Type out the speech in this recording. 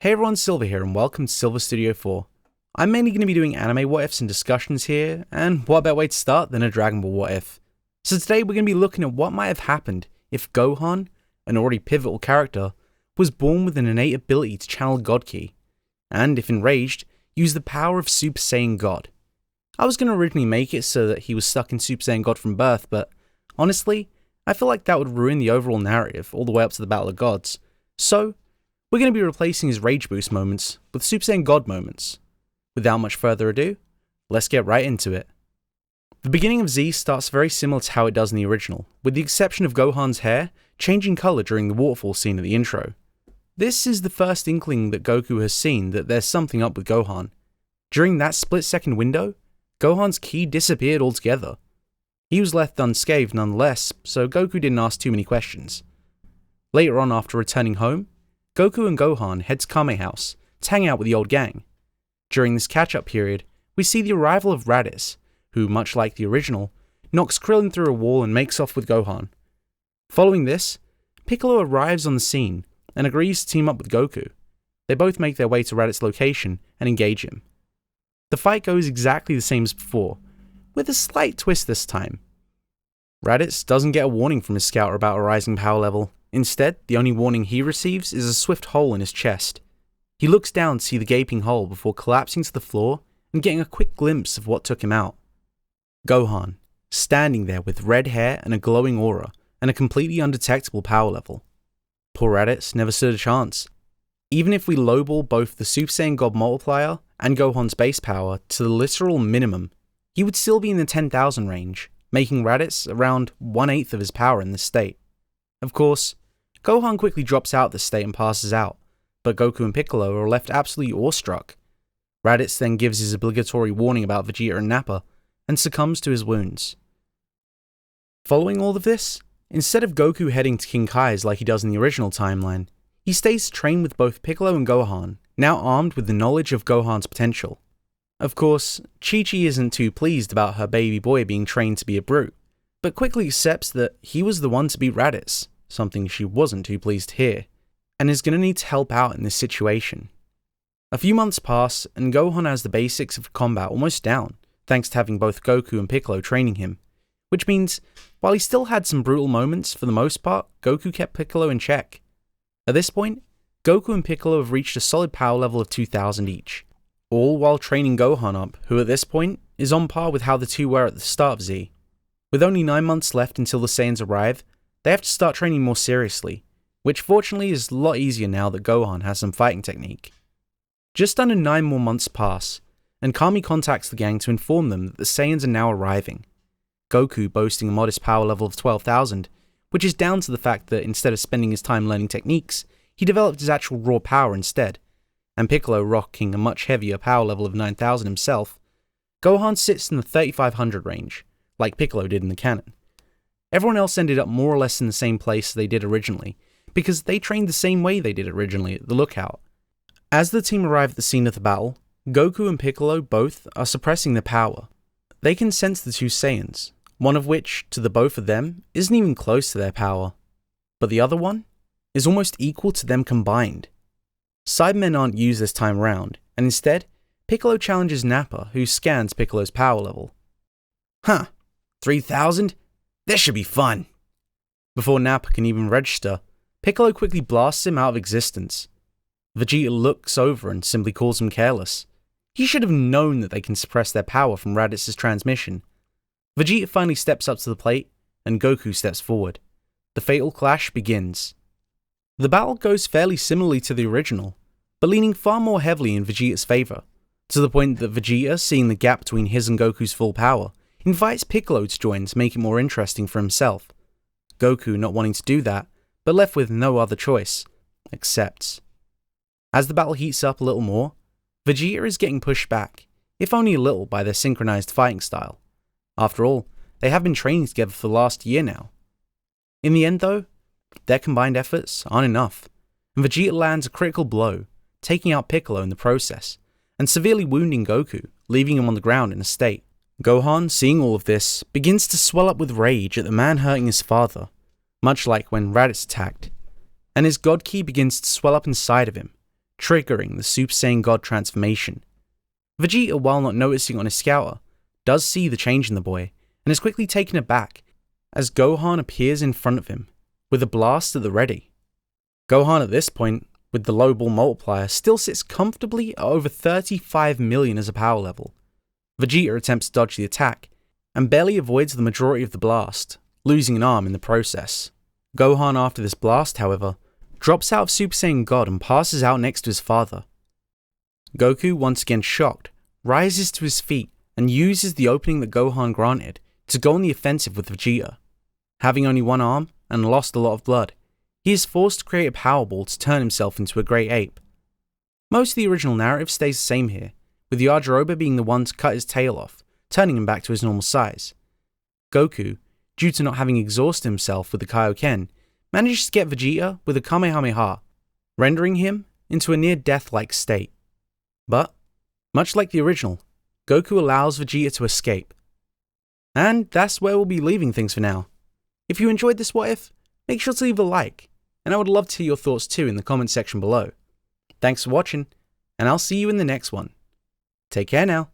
Hey everyone, Silver here and welcome to Silver Studio 4. I'm mainly going to be doing anime what ifs and discussions here, and what better way to start than a Dragon Ball what if. So today we're going to be looking at what might have happened if Gohan, an already pivotal character, was born with an innate ability to channel God Ki, and if enraged, use the power of Super Saiyan God. I was going to originally make it so that he was stuck in Super Saiyan God from birth, but honestly, I feel like that would ruin the overall narrative all the way up to the Battle of Gods, so we're going to be replacing his Rage Boost moments with Super Saiyan God moments. Without much further ado, let's get right into it. The beginning of Z starts very similar to how it does in the original, with the exception of Gohan's hair changing colour during the waterfall scene of the intro. This is the first inkling that Goku has seen that there's something up with Gohan. During that split-second window, Gohan's ki disappeared altogether. He was left unscathed nonetheless, so Goku didn't ask too many questions. Later on, after returning home, Goku and Gohan head to Kame House to hang out with the old gang. During this catch-up period, we see the arrival of Raditz, who, much like the original, knocks Krillin through a wall and makes off with Gohan. Following this, Piccolo arrives on the scene and agrees to team up with Goku. They both make their way to Raditz's location and engage him. The fight goes exactly the same as before, with a slight twist this time. Raditz doesn't get a warning from his scouter about a rising power level. Instead, the only warning he receives is a swift hole in his chest. He looks down to see the gaping hole before collapsing to the floor and getting a quick glimpse of what took him out. Gohan, standing there with red hair and a glowing aura, and a completely undetectable power level. Poor Raditz never stood a chance. Even if we lowball both the Super Saiyan God multiplier and Gohan's base power to the literal minimum, he would still be in the 10,000 range, making Raditz around 1/8 of his power in this state. Of course, Gohan quickly drops out of this state and passes out, but Goku and Piccolo are left absolutely awestruck. Raditz then gives his obligatory warning about Vegeta and Nappa, and succumbs to his wounds. Following all of this, instead of Goku heading to King Kai's like he does in the original timeline, he stays to train with both Piccolo and Gohan, now armed with the knowledge of Gohan's potential. Of course, Chi-Chi isn't too pleased about her baby boy being trained to be a brute, but quickly accepts that he was the one to beat Raditz, something she wasn't too pleased to hear, and is going to need to help out in this situation. A few months pass, and Gohan has the basics of combat almost down, thanks to having both Goku and Piccolo training him, which means, while he still had some brutal moments, for the most part, Goku kept Piccolo in check. At this point, Goku and Piccolo have reached a solid power level of 2,000 each, all while training Gohan up, who at this point is on par with how the two were at the start of Z. With only 9 months left until the Saiyans arrive, they have to start training more seriously, which fortunately is a lot easier now that Gohan has some fighting technique. Just under 9 more months pass, and Kami contacts the gang to inform them that the Saiyans are now arriving. Goku boasting a modest power level of 12,000, which is down to the fact that instead of spending his time learning techniques, he developed his actual raw power instead, and Piccolo rocking a much heavier power level of 9,000 himself. Gohan sits in the 3,500 range, like Piccolo did in the canon. Everyone else ended up more or less in the same place they did originally, because they trained the same way they did originally at the lookout. As the team arrive at the scene of the battle, Goku and Piccolo both are suppressing their power. They can sense the two Saiyans, one of which, to the both of them, isn't even close to their power, but the other one is almost equal to them combined. Cybermen aren't used this time around, and instead, Piccolo challenges Nappa, who scans Piccolo's power level. Huh, 3,000? This should be fun. Before Nappa can even register, Piccolo quickly blasts him out of existence. Vegeta looks over and simply calls him careless. He should have known that they can suppress their power from Raditz's transmission. Vegeta finally steps up to the plate, and Goku steps forward. The fatal clash begins. The battle goes fairly similarly to the original, but leaning far more heavily in Vegeta's favour, to the point that Vegeta, seeing the gap between his and Goku's full power, invites Piccolo to join to make it more interesting for himself. Goku, not wanting to do that, but left with no other choice, accepts. As the battle heats up a little more, Vegeta is getting pushed back, if only a little, by their synchronized fighting style. After all, they have been training together for the last year now. In the end though, their combined efforts aren't enough, and Vegeta lands a critical blow, taking out Piccolo in the process, and severely wounding Goku, leaving him on the ground in a state. Gohan, seeing all of this, begins to swell up with rage at the man hurting his father, much like when Raditz attacked, and his God Ki begins to swell up inside of him, triggering the Super Saiyan God transformation. Vegeta, while not noticing on his scouter, does see the change in the boy, and is quickly taken aback as Gohan appears in front of him, with a blast at the ready. Gohan at this point, with the low ball multiplier, still sits comfortably at over 35 million as a power level. Vegeta attempts to dodge the attack, and barely avoids the majority of the blast, losing an arm in the process. Gohan, after this blast, however, drops out of Super Saiyan God and passes out next to his father. Goku, once again shocked, rises to his feet and uses the opening that Gohan granted to go on the offensive with Vegeta. Having only one arm and lost a lot of blood, he is forced to create a power ball to turn himself into a great ape. Most of the original narrative stays the same here, with the Yajirobe being the one to cut his tail off, turning him back to his normal size. Goku, due to not having exhausted himself with the Kaioken, manages to get Vegeta with a Kamehameha, rendering him into a near-death-like state. But, much like the original, Goku allows Vegeta to escape. And that's where we'll be leaving things for now. If you enjoyed this What If, make sure to leave a like, and I would love to hear your thoughts too in the comment section below. Thanks for watching, and I'll see you in the next one. Take care now.